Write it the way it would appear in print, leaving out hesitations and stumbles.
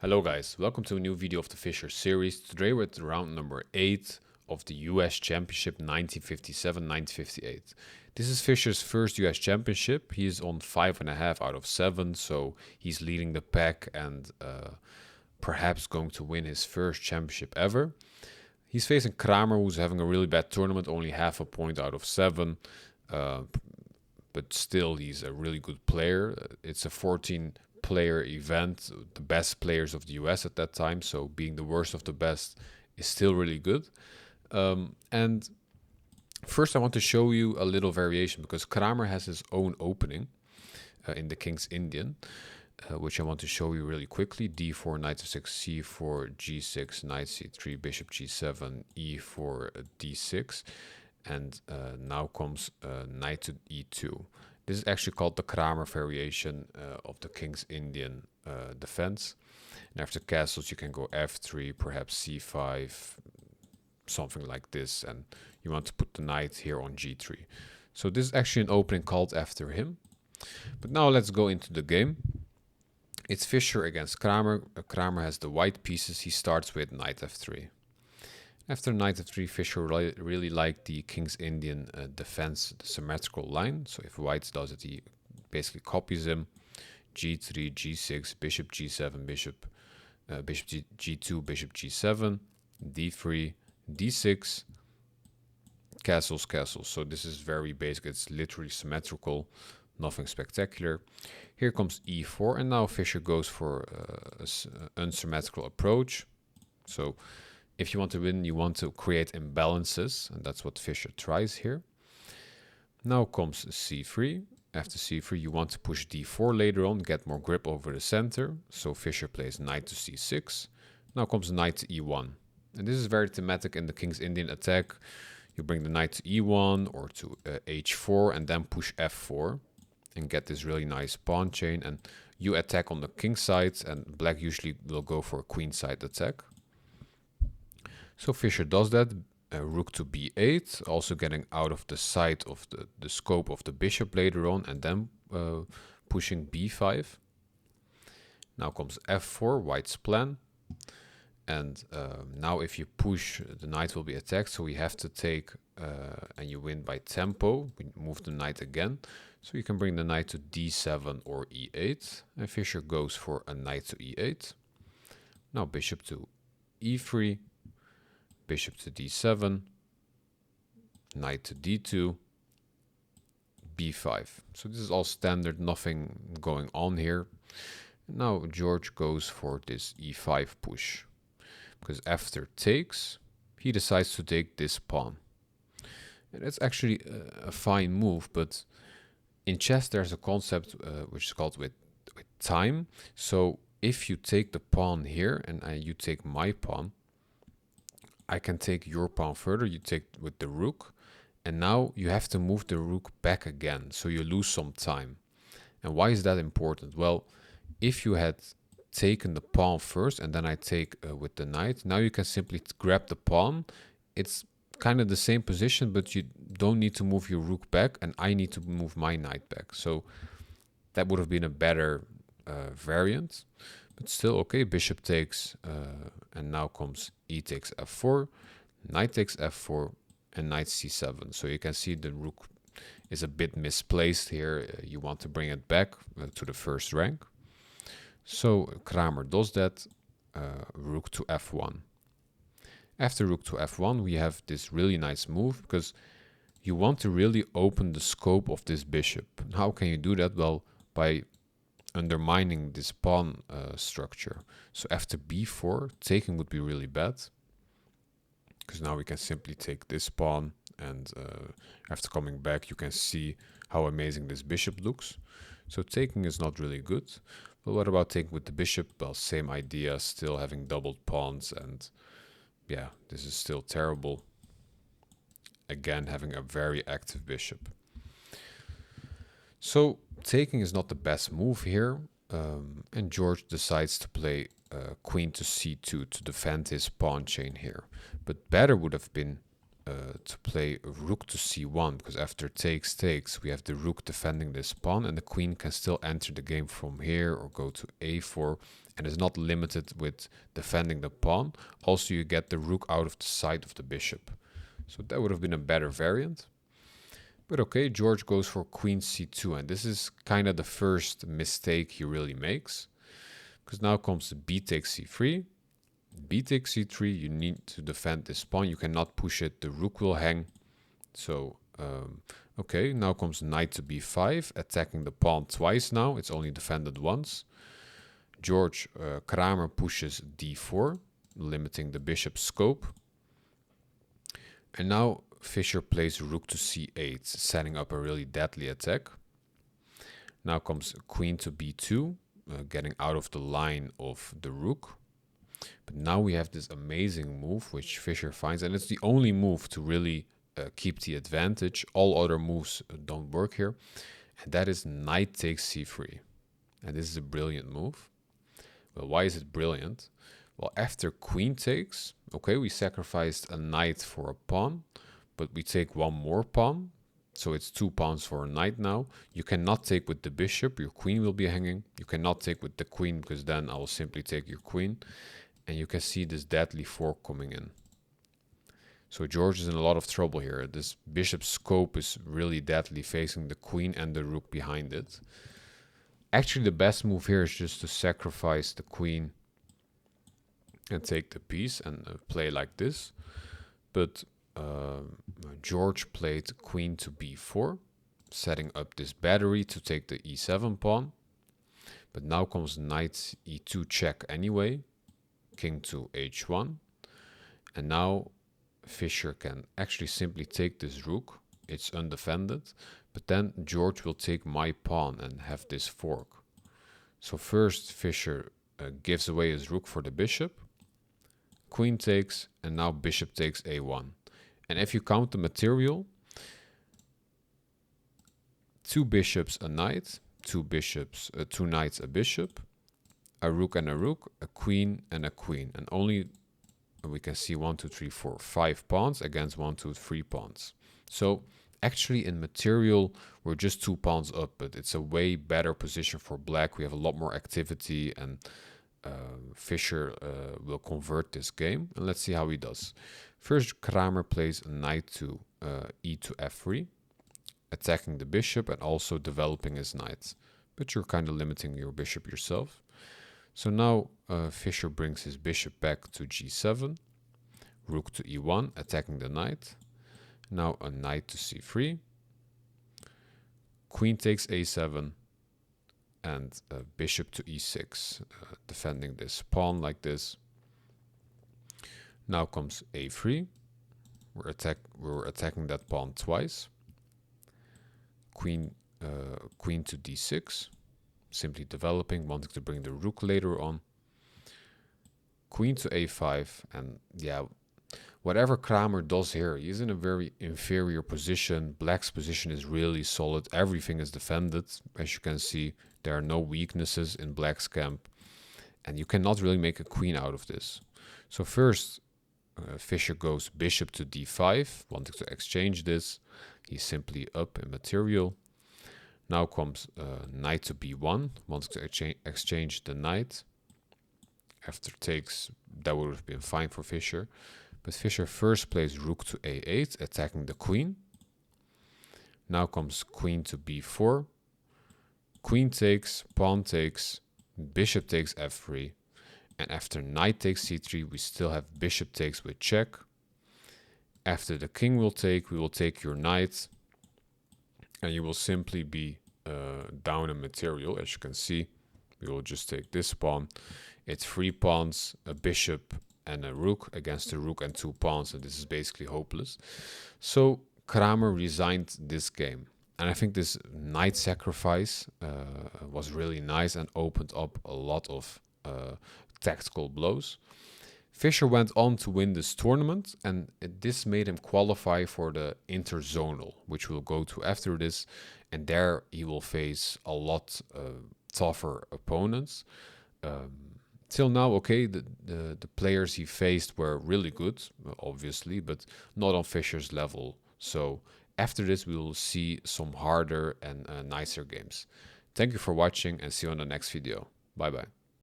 Hello guys, welcome to a new video of the Fischer series. Today we're at round number 8 of the US Championship 1957-1958. This is Fischer's first US Championship. He is on 5.5 out of 7, so he's leading the pack and perhaps going to win his first championship ever. He's facing Kramer, who's having a really bad tournament, only half a point out of 7. But still, he's a really good player. It's a 14-player event, the best players of the US at that time, so being the worst of the best is still really good. And first I want to show you a little variation, because Kramer has his own opening in the King's Indian, which I want to show you really quickly. D4, knight to 6, C4, G6, knight C3, bishop G7, E4, D6. And now comes knight to E2. This is actually called the Kramer variation of the King's Indian defense. And after castles, you can go F3, perhaps C5, something like this. And you want to put the knight here on G3. So this is actually an opening called after him. But now let's go into the game. It's Fischer against Kramer. Kramer has the white pieces. He starts with knight F3. After knight f3, Fischer really liked the King's Indian defense, the symmetrical line. So if white does it, he basically copies him. G3, G6, bishop G7, bishop G2, bishop G7, D3, D6, castles, castles. So this is very basic. It's literally symmetrical, nothing spectacular. Here comes E4, and now Fischer goes for an unsymmetrical approach. So if you want to win, you want to create imbalances, and that's what Fischer tries here. Now comes C3. After C3, you want to push D4 later on, get more grip over the center. So Fischer plays knight to C6. Now comes knight to E1. And this is very thematic in the King's Indian attack. You bring the knight to E1 or to H4 and then push F4 and get this really nice pawn chain. And you attack on the king side, and black usually will go for a queen side attack. So Fischer does that, rook to b8, also getting out of the sight of the scope of the bishop later on, and then pushing b5. Now comes f4, white's plan. And now if you push, the knight will be attacked, so we have to take, and you win by tempo. We move the knight again, so you can bring the knight to d7 or e8, and Fischer goes for a knight to e8. Now bishop to e3, bishop to d7, knight to d2, b5. So this is all standard, nothing going on here. Now George goes for this e5 push, because after takes, he decides to take this pawn. And that's actually a fine move, but in chess there's a concept which is called with time. So if you take the pawn here and you take my pawn, I can take your pawn further, you take with the rook, and now you have to move the rook back again, so you lose some time. And why is that important? Well, if you had taken the pawn first and then I take with the knight, now you can simply grab the pawn. It's kind of the same position, but you don't need to move your rook back, and I need to move my knight back. So that would have been a better variant. But still, okay, bishop takes, and now comes e takes f4, knight takes f4, and knight c7. So you can see the rook is a bit misplaced here. You want to bring it back to the first rank. So Kramer does that, rook to f1. After rook to f1, we have this really nice move, because you want to really open the scope of this bishop. How can you do that? Well, by undermining this pawn structure. So after b4, taking would be really bad, because now we can simply take this pawn, and after coming back you can see how amazing this bishop looks. So taking is not really good. But what about taking with the bishop? Well, same idea, still having doubled pawns, and yeah, this is still terrible. Again, having a very active bishop. So taking is not the best move here, and George decides to play queen to c2 to defend his pawn chain here. But better would have been to play rook to c1, because after takes, we have the rook defending this pawn, and the queen can still enter the game from here or go to a4 and is not limited with defending the pawn. Also, you get the rook out of the side of the bishop. So that would have been a better variant. But okay, George goes for queen c2, and this is kind of the first mistake he really makes. Because now comes b takes c3. B takes c3, you need to defend this pawn. You cannot push it, the rook will hang. So, okay, now comes knight to b5, attacking the pawn twice now. It's only defended once. George Kramer pushes d4, limiting the bishop's scope. And now Fischer plays rook to c8, setting up a really deadly attack. Now comes queen to b2, getting out of the line of the rook. But now we have this amazing move, which Fischer finds, and it's the only move to really keep the advantage. All other moves don't work here. And that is knight takes c3. And this is a brilliant move. Well, why is it brilliant? Well, after queen takes, okay, we sacrificed a knight for a pawn, but we take one more pawn. So it's 2 pawns for a knight now. You cannot take with the bishop, your queen will be hanging. You cannot take with the queen, because then I will simply take your queen. And you can see this deadly fork coming in. So George is in a lot of trouble here. This bishop's scope is really deadly, facing the queen and the rook behind it. Actually, the best move here is just to sacrifice the queen and take the piece and play like this. But George played queen to b4, setting up this battery to take the e7 pawn. But now comes knight e2 check anyway, king to h1. And now Fischer can actually simply take this rook. It's undefended. But then George will take my pawn and have this fork. So first Fischer gives away his rook for the bishop. Queen takes, and now bishop takes a1. And if you count the material, 2 bishops, a knight, 2 bishops, 2 knights, a bishop, a rook and a rook, a queen and a queen. And only we can see 1, 2, 3, 4, 5 pawns against 1, 2, 3 pawns. So actually in material, we're just 2 pawns up, but it's a way better position for black. We have a lot more activity, and Fischer will convert this game. And let's see how he does. First, Kramer plays knight to e to f3, attacking the bishop and also developing his knight. But you're kind of limiting your bishop yourself. So now Fischer brings his bishop back to g7, rook to e1, attacking the knight. Now a knight to c3, queen takes a7, and bishop to e6, defending this pawn like this. Now comes a3. We're attacking that pawn twice. Queen to d6, simply developing, wanting to bring the rook later on. Queen to a5, and yeah, whatever Kramer does here, he's in a very inferior position. Black's position is really solid. Everything is defended. As you can see, there are no weaknesses in Black's camp, and you cannot really make a queen out of this. So first, Fischer goes bishop to d5, wanting to exchange this. He's simply up in material. Now comes knight to b1, wanting to exchange the knight. After takes, that would have been fine for Fischer. But Fischer first plays rook to a8, attacking the queen. Now comes queen to b4. Queen takes, pawn takes, bishop takes f3. And after knight takes c3, we still have bishop takes with check. After the king will take, we will take your knight. And you will simply be down in material. As you can see, we will just take this pawn. It's 3 pawns, a bishop, and a rook against a rook and 2 pawns, and this is basically hopeless. So Kramer resigned this game, and I think this knight sacrifice was really nice and opened up a lot of tactical blows. Fischer went on to win this tournament, and this made him qualify for the interzonal, which we'll go to after this, and there he will face a lot tougher opponents. Till now, okay, the players he faced were really good, obviously, but not on Fischer's level. So after this, we will see some harder and nicer games. Thank you for watching, and see you on the next video. Bye bye.